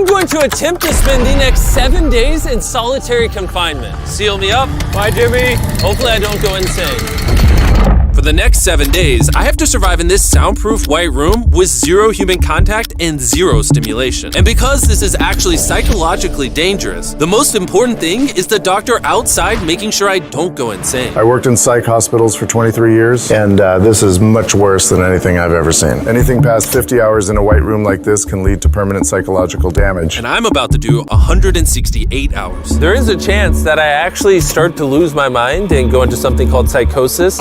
I'm going to attempt to spend the next 7 days in solitary confinement. Seal me up. Bye, Jimmy. Hopefully I don't go insane. For the next 7 days, I have to survive in this soundproof white room with 0 human contact and 0 stimulation. And because this is actually psychologically dangerous, the most important thing is the doctor outside making sure I don't go insane. I worked in psych hospitals for 23 years, and this is much worse than anything I've ever seen. Anything past 50 hours in a white room like this can lead to permanent psychological damage. And I'm about to do 168 hours. There is a chance that I actually start to lose my mind and go into something called psychosis.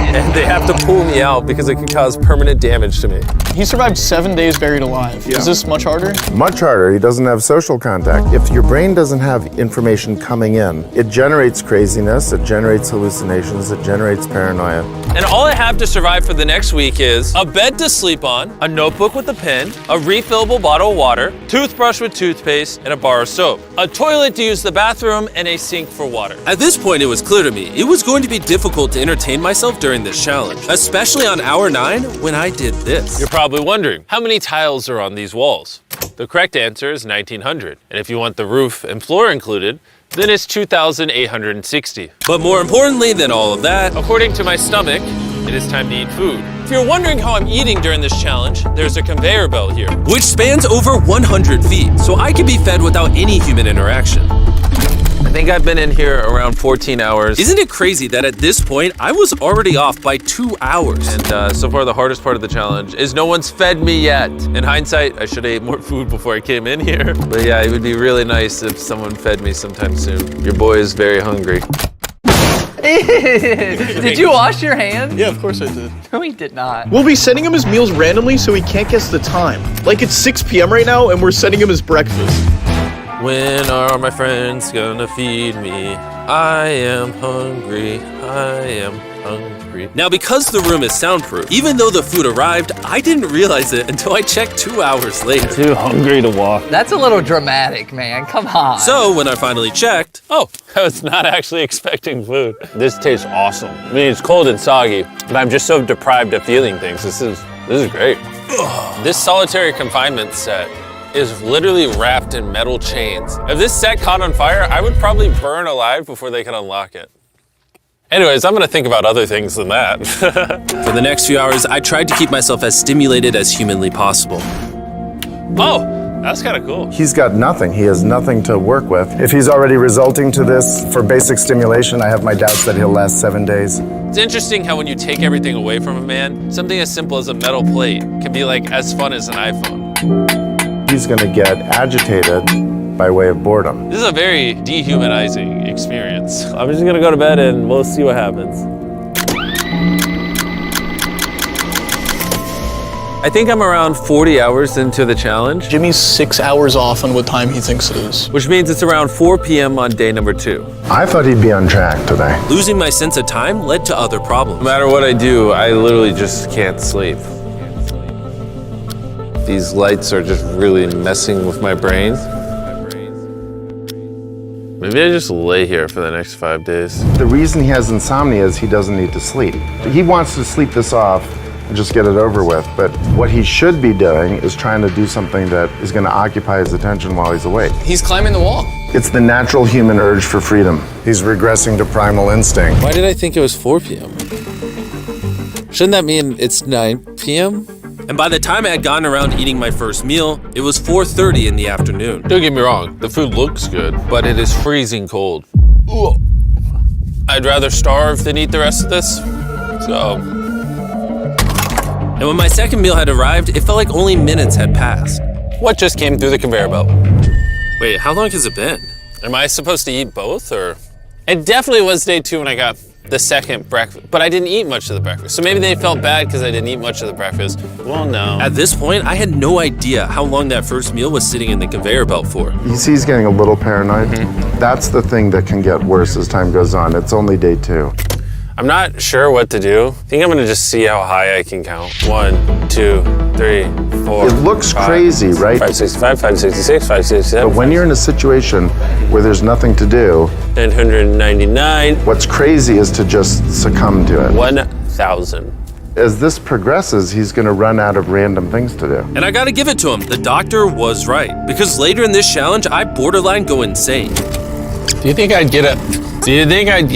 And they have to pull me out because it could cause permanent damage to me. He survived 7 days buried alive. Yeah. Is this much harder? Much harder. He doesn't have social contact. If your brain doesn't have information coming in, it generates craziness, it generates hallucinations, it generates paranoia. And all I have to survive for the next week is a bed to sleep on, a notebook with a pen, a refillable bottle of water, toothbrush with toothpaste, and a bar of soap, a toilet to use the bathroom, and a sink for water. At this point, it was clear to me it was going to be difficult to entertain myself during this challenge, especially on hour 9 when I did this. You're probably wondering, how many tiles are on these walls? The correct answer is 1,900. And if you want the roof and floor included, then it's 2,860. But more importantly than all of that, according to my stomach, it is time to eat food. If you're wondering how I'm eating during this challenge, there's a conveyor belt here, which spans over 100 feet, so I can be fed without any human interaction. I think I've been in here around 14 hours. Isn't it crazy that at this point, I was already off by 2 hours? And so far, the hardest part of the challenge is no one's fed me yet. In hindsight, I should have ate more food before I came in here. But yeah, it would be really nice if someone fed me sometime soon. Your boy is very hungry. Did you wash your hands? Yeah, of course I did. No, he did not. We'll be sending him his meals randomly so he can't guess the time. Like it's 6 p.m. right now and we're sending him his breakfast. When are my friends gonna feed me? I am hungry, I am hungry. Now, because the room is soundproof, even though the food arrived, I didn't realize it until I checked 2 hours later. Too hungry to walk. That's a little dramatic, man. Come on. So when I finally checked, oh, I was not actually expecting food. This tastes awesome. I mean, it's cold and soggy, but I'm just so deprived of feeling things. This is great. This solitary confinement set is literally wrapped in metal chains. If this set caught on fire, I would probably burn alive before they could unlock it. Anyways, I'm gonna think about other things than that. For the next few hours, I tried to keep myself as stimulated as humanly possible. Oh, that's kind of cool. He's got nothing. He has nothing to work with. If he's already resulting to this for basic stimulation, I have my doubts that he'll last 7 days. It's interesting how when you take everything away from a man, something as simple as a metal plate can be like as fun as an iPhone. He's gonna get agitated by way of boredom. This is a very dehumanizing experience. I'm just gonna go to bed and we'll see what happens. I think I'm around 40 hours into the challenge. Jimmy's 6 hours off on what time he thinks it is. Which means it's around 4 p.m. on day number 2. I thought he'd be on track today. Losing my sense of time led to other problems. No matter what I do, I literally just can't sleep. These lights are just really messing with my brain. Maybe I just lay here for the next 5 days. The reason he has insomnia is he doesn't need to sleep. He wants to sleep this off and just get it over with, but what he should be doing is trying to do something that is going to occupy his attention while he's awake. He's climbing the wall. It's the natural human urge for freedom. He's regressing to primal instinct. Why did I think it was 4 p.m.? Shouldn't that mean it's 9 p.m.? And by the time I had gotten around to eating my first meal, it was 4:30 in the afternoon. Don't get me wrong, the food looks good, but it is freezing cold. Ugh. I'd rather starve than eat the rest of this, so. And when my second meal had arrived, it felt like only minutes had passed. What just came through the conveyor belt? Wait, how long has it been? Am I supposed to eat both, or? It definitely was day 2 when I got the second breakfast, but I didn't eat much of the breakfast. So maybe they felt bad because I didn't eat much of the breakfast. Well, no. At this point, I had no idea how long that first meal was sitting in the conveyor belt for. You see he's getting a little paranoid. That's the thing that can get worse as time goes on. It's only day 2. I'm not sure what to do. I think I'm gonna just see how high I can count. 1, 2, 3, 4. It looks crazy, right? 565, 566, 567. But when you're in a situation where there's nothing to do, 999. what's crazy is to just succumb to it. 1,000. As this progresses, he's going to run out of random things to do. And I gotta give it to him, the doctor was right. Because later in this challenge, I borderline go insane. Do you think I'd get a... Do you think I'd...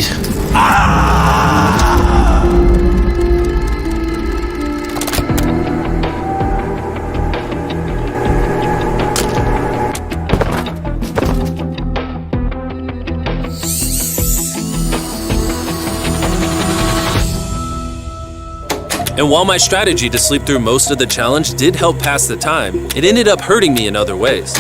And while my strategy to sleep through most of the challenge did help pass the time, it ended up hurting me in other ways.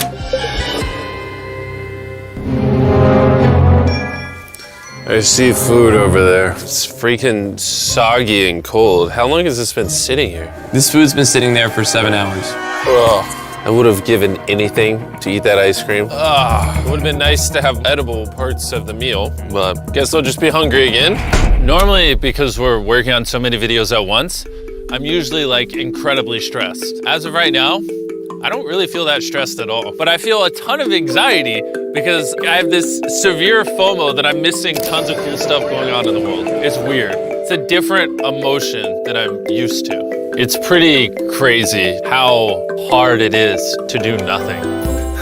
I see food over there. It's freaking soggy and cold. How long has this been sitting here? This food's been sitting there for 7 hours. Ugh. I would have given anything to eat that ice cream. It would have been nice to have edible parts of the meal, but guess I'll just be hungry again. Normally, because we're working on so many videos at once, I'm usually like incredibly stressed. As of right now, I don't really feel that stressed at all, but I feel a ton of anxiety because I have this severe FOMO that I'm missing tons of cool stuff going on in the world. It's weird. It's a different emotion than I'm used to. It's pretty crazy how hard it is to do nothing.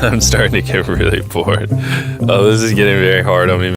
I'm starting to get really bored. Oh, this is getting very hard on me.